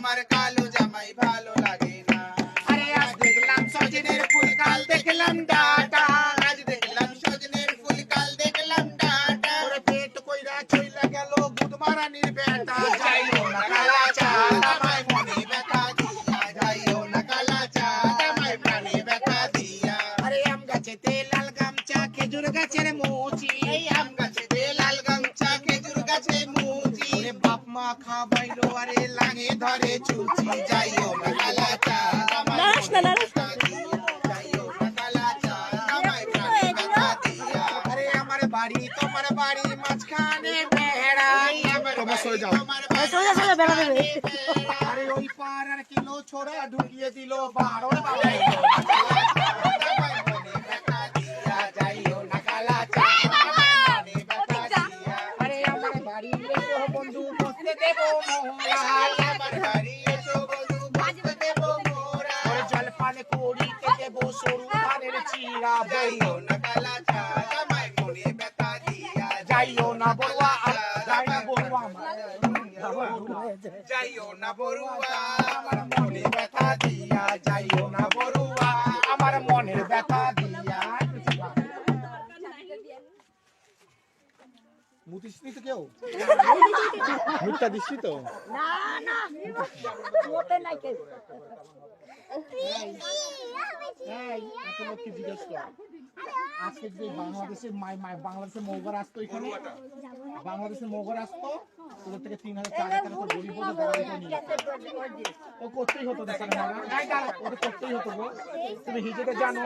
তোমার কালো জামাই ভালো লাগে না। আরে আজ দেখলাম সজনের ফুল কাল দেখলাম ডাটা, আজ দেখলাম সজনের ফুল কাল দেখলাম ডাটা। ওরে পেট কইরা চইলা গেল গুদমারানির বেটা, যাইও না কালা চাঁদ আমায় মনে ব্যথা দিয়া, যাইও না কালা চাঁদ আমায় প্রাণে ব্যথা দিয়া। আরে আম গাছেতে লাল গামছা খেজুর গাছের মুচি, এই আম গাছেতে লাল গামছা খেজুর গাছে মুচি। ওরে বাপ মা খাবাইলো আরে লাগে ধরে চুচি, যাইও না কালা চাঁদ আমায় মনে ব্যথা দিয়া, যাইও না কালা চাঁদ আমায় প্রাণে ব্যথা দিয়া। আরে আমার বাড়ি তোমার বাড়ি মাঝখানে বেড়া, তোমরা সরে যাও। আরে ওই পার আর কিলো ছোড়া ঢুকিয়ে দিল বারো। যাইও না কালা চাঁদ আমায় মনে ব্যথা দিয়া। আরে আমার বাড়ি এসো বন্ধু বসতে দেব মোরা, আমার বাড়ি এসো বন্ধু বসতে দেব মোরা। ওরে জল পান করিতে দেব সরু পানের চিরা, যাইও না কালা চাঁদ আমায় মনে ব্যথা দিয়া। যাইও না বড়ুয়া, যাই না বড়ুয়া যাইও না বড়ুয়া আমার মনে ব্যথা দিয়া, যাইও না বড়ুয়া আমার মনের ব্যথা দিয়া। মুতিসনি তো কেউ? মুখটা দিচ্ছি তো? কি জিজ্ঞেস কর আজকে যে বাংলাদেশের বাংলাদেশের মৌগার আসতো এখানে, বাংলাদেশের মৌগার আসতো তোদের থেকে 3,000 4,000 টাকা গরিব হতো, ও করতেই হতো, দেখা ওটা করতেই হতো গো। তুমি হিজেতে জানো